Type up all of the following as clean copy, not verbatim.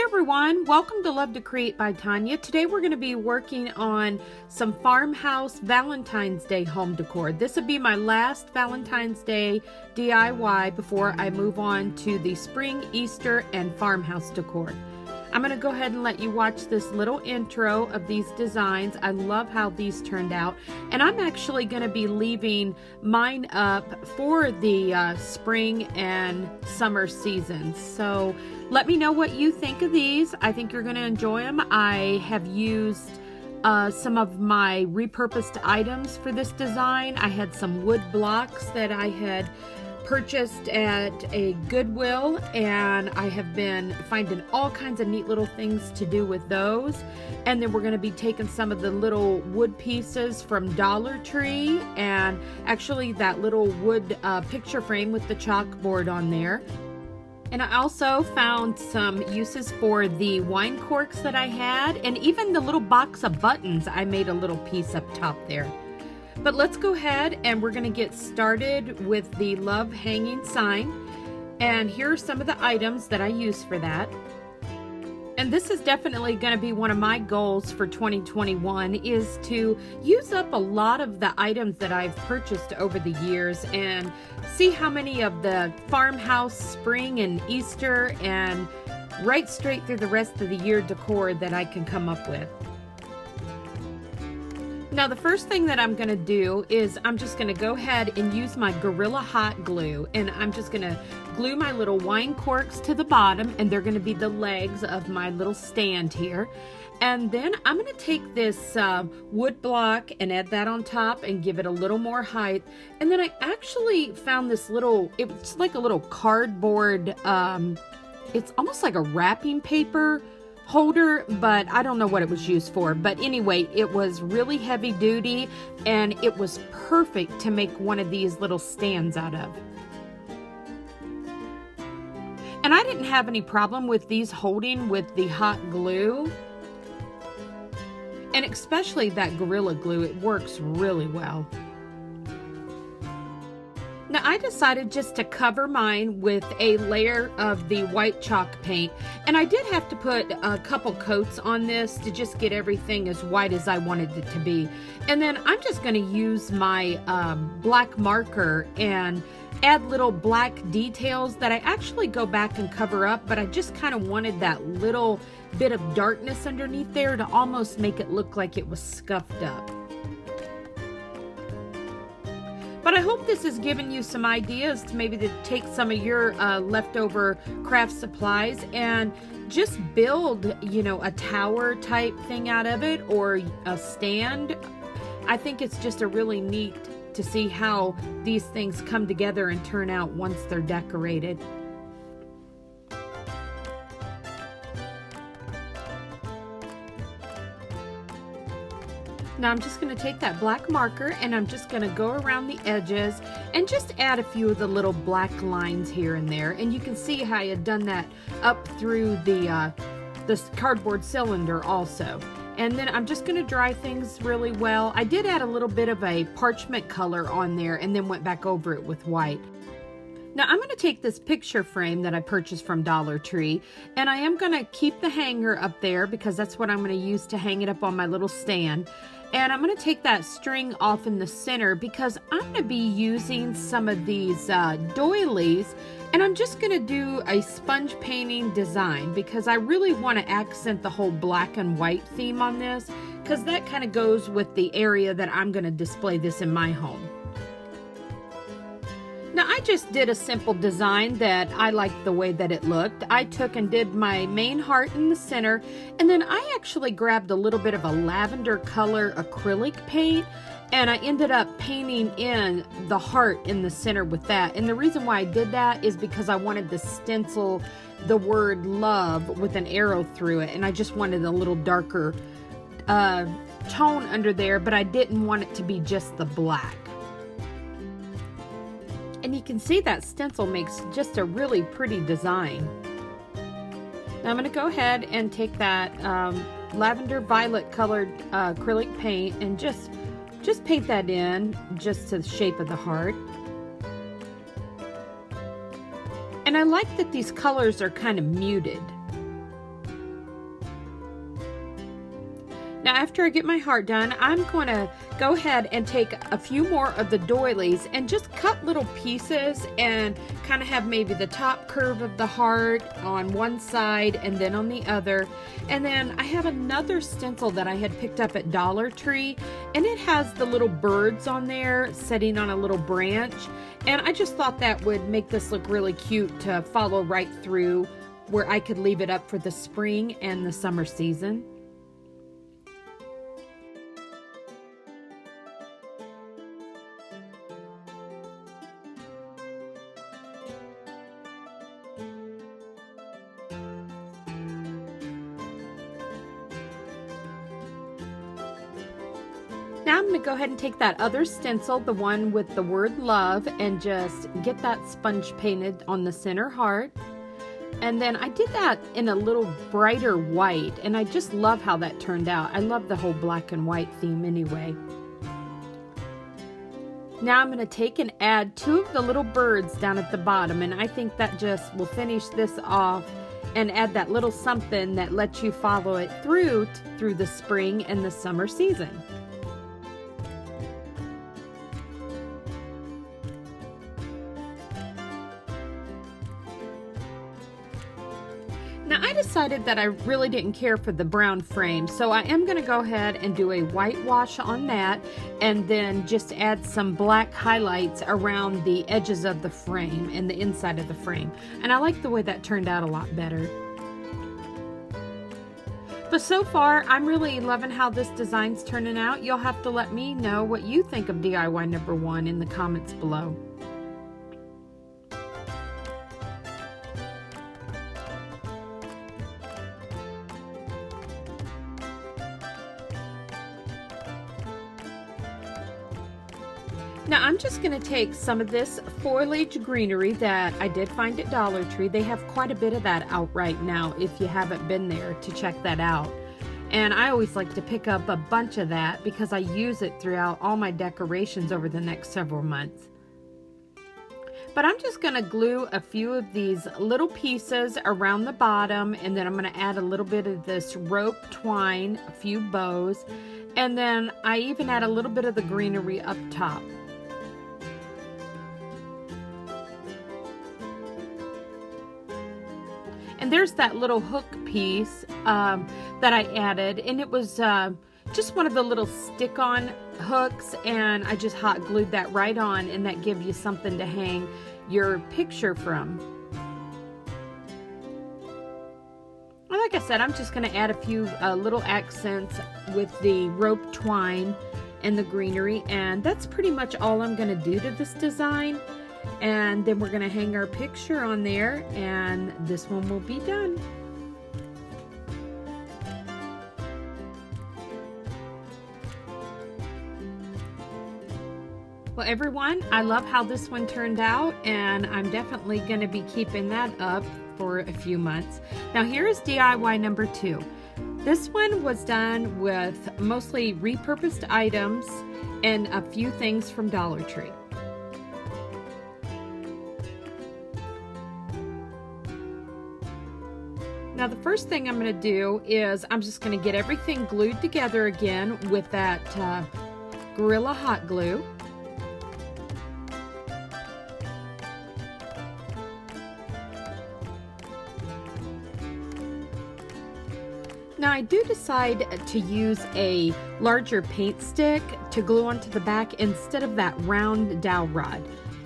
everyone, welcome to Love to Create by Tonya. Today we're going to be working on some Farmhouse Valentine's Day home decor. This will be my last Valentine's Day DIY before I move on to the spring, Easter, and farmhouse decor. I'm going to go ahead and let you watch this little intro of these designs. I love how these turned out, and I'm actually going to be leaving mine up for the spring and summer seasons. So let me know what you think of these. I think you're going to enjoy them. I have used some of my repurposed items for this design. I had some wood blocks that I had purchased at a Goodwill, and I have been finding all kinds of neat little things to do with those. And then we're going to be taking some of the little wood pieces from Dollar Tree, and actually that little wood picture frame with the chalkboard on there. And I also found some uses for the wine corks that I had, and even the little box of buttons, I made a little piece up top there. But let's go ahead and we're going to get started with the love hanging sign. And here are some of the items that I use for that. And this is definitely going to be one of my goals for 2021, is to use up a lot of the items that I've purchased over the years and see how many of the farmhouse, spring, and Easter, and right straight through the rest of the year decor that I can come up with. Now, the first thing that I'm going to do is I'm just going to go ahead and use my Gorilla Hot Glue, and I'm just going to glue my little wine corks to the bottom, and they're going to be the legs of my little stand here. And then I'm going to take this wood block and add that on top and give it a little more height. And then I actually found this little, it's like a little cardboard, it's almost like a wrapping paper holder, but I don't know what it was used for. But anyway, it was really heavy duty, and it was perfect to make one of these little stands out of. And I didn't have any problem with these holding with the hot glue, and especially that Gorilla Glue. It works really well. Now, I decided just to cover mine with a layer of the white chalk paint, and I did have to put a couple coats on this to just get everything as white as I wanted it to be. And then I'm just going to use my black marker and add little black details that I actually go back and cover up, but I just kind of wanted that little bit of darkness underneath there to almost make it look like it was scuffed up. But I hope this has given you some ideas to maybe to take some of your leftover craft supplies and just build, you know, a tower type thing out of it, or a stand. I think it's just a really neat to see how these things come together and turn out once they're decorated. Now I'm just going to take that black marker and I'm just going to go around the edges and just add a few of the little black lines here and there. And you can see how I had done that up through the this cardboard cylinder also. And then I'm just going to dry things really well. I did add a little bit of a parchment color on there and then went back over it with white. Now I'm going to take this picture frame that I purchased from Dollar Tree, and I am going to keep the hanger up there because that's what I'm going to use to hang it up on my little stand. And I'm going to take that string off in the center because I'm going to be using some of these doilies, and I'm just going to do a sponge painting design because I really want to accent the whole black and white theme on this, because that kind of goes with the area that I'm going to display this in my home. Now I just did a simple design that I liked the way that it looked. I took and did my main heart in the center, and then I actually grabbed a little bit of a lavender color acrylic paint, and I ended up painting in the heart in the center with that. And the reason why I did that is because I wanted to stencil the word love with an arrow through it, and I just wanted a little darker tone under there, but I didn't want it to be just the black. And you can see that stencil makes just a really pretty design. Now I'm going to go ahead and take that lavender violet colored acrylic paint and just paint that in just to the shape of the heart. And I like that these colors are kind of muted. Now after I get my heart done, I'm going to go ahead and take a few more of the doilies and just cut little pieces and kind of have maybe the top curve of the heart on one side and then on the other. And then I have another stencil that I had picked up at Dollar Tree, and it has the little birds on there sitting on a little branch. And I just thought that would make this look really cute to follow right through, where I could leave it up for the spring and the summer season. Now I'm going to go ahead and take that other stencil, the one with the word love, and just get that sponge painted on the center heart. And then I did that in a little brighter white, and I just love how that turned out. I love the whole black and white theme anyway. Now I'm going to take and add 2 of the little birds down at the bottom, and I think that just will finish this off and add that little something that lets you follow it through the spring and the summer season. Now I decided that I really didn't care for the brown frame, so I am going to go ahead and do a whitewash on that and then just add some black highlights around the edges of the frame and the inside of the frame. And I like the way that turned out a lot better. But so far, I'm really loving how this design's turning out. You'll have to let me know what you think of DIY number 1 in the comments below. Now I'm just going to take some of this foliage greenery that I did find at Dollar Tree. They have quite a bit of that out right now if you haven't been there to check that out. And I always like to pick up a bunch of that because I use it throughout all my decorations over the next several months. But I'm just going to glue a few of these little pieces around the bottom, and then I'm going to add a little bit of this rope twine, a few bows, and then I even add a little bit of the greenery up top. And there's that little hook piece that I added, and it was just one of the little stick-on hooks, and I just hot glued that right on, and that gives you something to hang your picture from. And like I said, I'm just going to add a few little accents with the rope twine and the greenery, and that's pretty much all I'm going to do to this design. And then we're going to hang our picture on there, and this one will be done. Well, everyone, I love how this one turned out, and I'm definitely going to be keeping that up for a few months. Now here is DIY number 2. This one was done with mostly repurposed items and a few things from Dollar Tree. Now the first thing I'm going to do is I'm just going to get everything glued together again with that Gorilla hot glue. Now I do decide to use a larger paint stick to glue onto the back instead of that round dowel rod.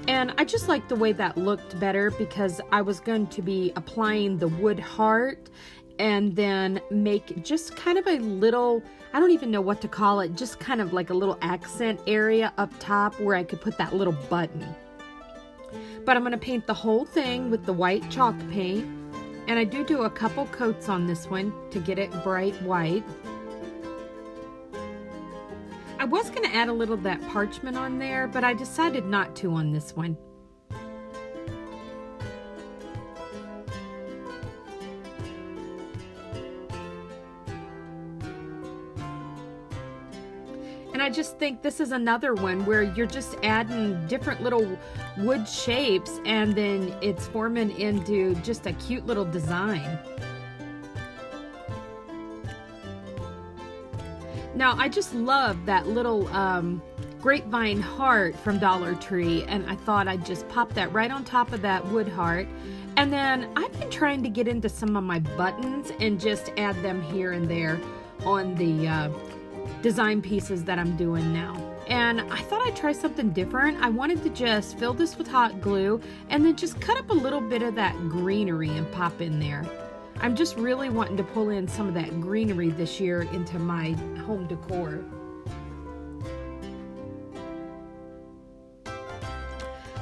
And I just like the way that looked better because I was going to be applying the wood heart and then make just kind of a little, I don't even know what to call it, just kind of like a little accent area up top where I could put that little button. But I'm going to paint the whole thing with the white chalk paint. And I do a couple coats on this one to get it bright white. I was going to add a little of that parchment on there, but I decided not to on this one. And I just think this is another one where you're just adding different little wood shapes and then it's forming into just a cute little design. Now, I just love that little grapevine heart from Dollar Tree, and I thought I'd just pop that right on top of that wood heart. And then I've been trying to get into some of my buttons and just add them here and there on the design pieces that I'm doing now. And I thought I'd try something different. I wanted to just fill this with hot glue and then just cut up a little bit of that greenery and pop in there. I'm just really wanting to pull in some of that greenery this year into my home decor.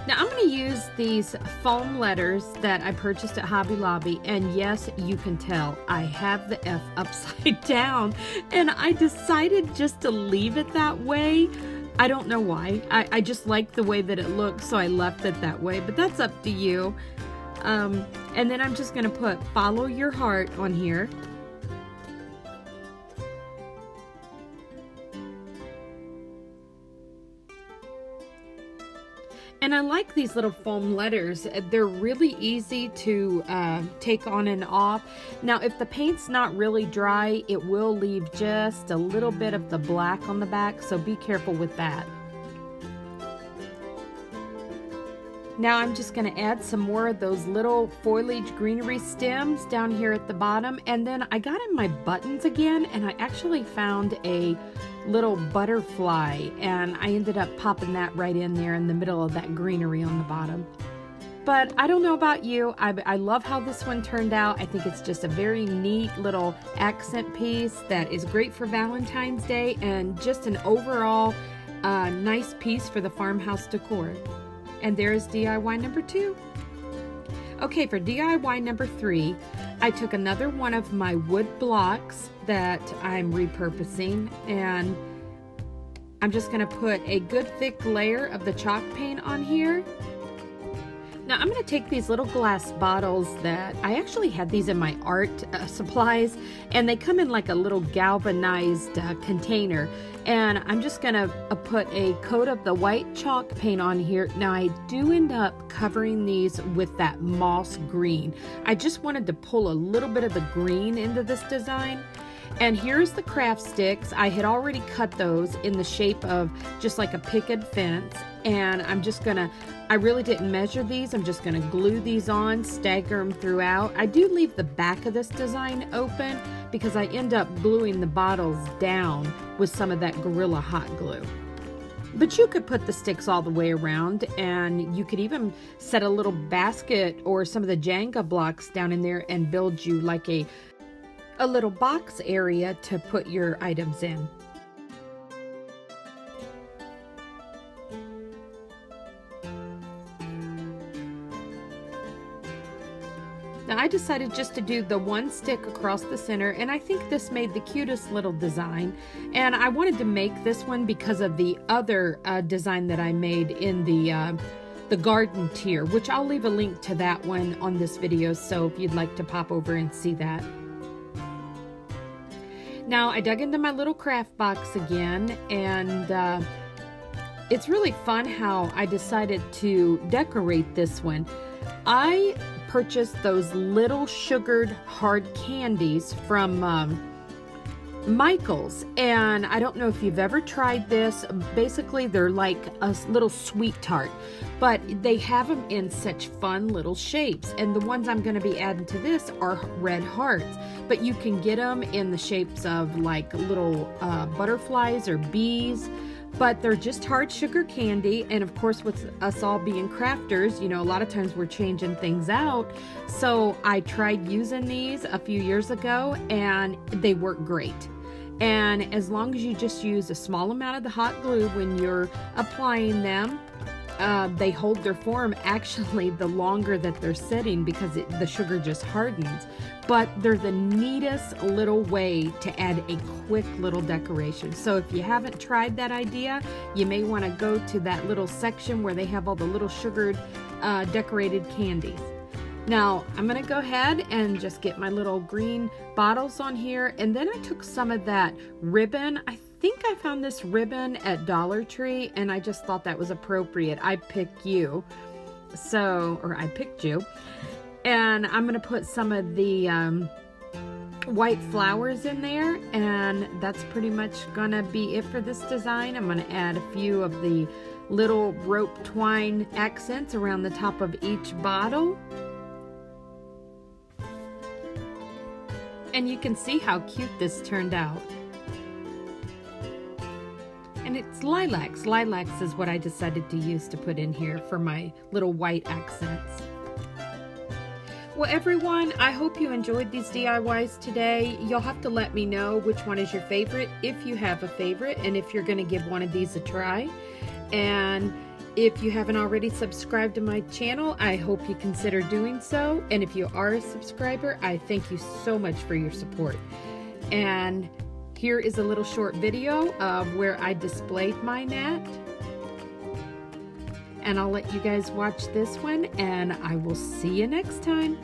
Now I'm going to use these foam letters that I purchased at Hobby Lobby, and yes, you can tell I have the F upside down, and I decided just to leave it that way. I don't know why. I just like the way that it looks, so I left it that way, but that's up to you. And then I'm just going to put follow your heart on here. And I like these little foam letters. They're really easy to take on and off. Now, if the paint's not really dry, it will leave just a little bit of the black on the back, so be careful with that. Now I'm just going to add some more of those little foliage greenery stems down here at the bottom. And then I got in my buttons again, and I actually found a little butterfly, and I ended up popping that right in there in the middle of that greenery on the bottom. But I don't know about you, I love how this one turned out. I think it's just a very neat little accent piece that is great for Valentine's Day, and just an overall nice piece for the farmhouse decor. And there's DIY number 2. Okay, for DIY number 3, I took another one of my wood blocks that I'm repurposing, and I'm just going to put a good thick layer of the chalk paint on here. Now I'm going to take these little glass bottles that I actually had these in my art supplies, and they come in like a little galvanized container, and I'm just going to put a coat of the white chalk paint on here. Now I do end up covering these with that moss green. I just wanted to pull a little bit of the green into this design. And here's the craft sticks. I had already cut those in the shape of just like a picket fence, and I'm just gonna, I really didn't measure these. I'm just gonna glue these on, stagger them throughout. I do leave the back of this design open because I end up gluing the bottles down with some of that Gorilla Hot Glue. But you could put the sticks all the way around, and you could even set a little basket or some of the Jenga blocks down in there and build you like a little box area to put your items in. Now I decided just to do the one stick across the center, and I think this made the cutest little design. And I wanted to make this one because of the other design that I made in the garden tier, which I'll leave a link to that one on this video, so if you'd like to pop over and see that. Now I dug into my little craft box again, and it's really fun how I decided to decorate this one. I purchased those little sugared hard candies from Michael's, and I don't know if you've ever tried this. Basically they're like a little sweet tart, but they have them in such fun little shapes, and the ones I'm going to be adding to this are red hearts, but you can get them in the shapes of like little butterflies or bees. But they're just hard sugar candy, and of course with us all being crafters, you know, a lot of times we're changing things out. So I tried using these a few years ago, and they work great. And as long as you just use a small amount of the hot glue when you're applying them, they hold their form actually the longer that they're sitting because the sugar just hardens. But they're the neatest little way to add a quick little decoration. So if you haven't tried that idea, you may want to go to that little section where they have all the little sugared decorated candies. Now I'm going to go ahead and just get my little green bottles on here, and then I took some of that ribbon. I think I found this ribbon at Dollar Tree, and I just thought that was appropriate. I picked you. So, or I picked you. And I'm going to put some of the white flowers in there, and that's pretty much gonna be it for this design. I'm gonna add a few of the little rope twine accents around the top of each bottle. And you can see how cute this turned out. And it's lilacs. Lilacs is what I decided to use to put in here for my little white accents. Well, everyone, I hope you enjoyed these DIYs today. You'll have to let me know which one is your favorite, if you have a favorite, and if you're going to give one of these a try. And if you haven't already subscribed to my channel, I hope you consider doing so. And if you are a subscriber, I thank you so much for your support. And here is a little short video of where I displayed my gnat. And I'll let you guys watch this one, and I will see you next time.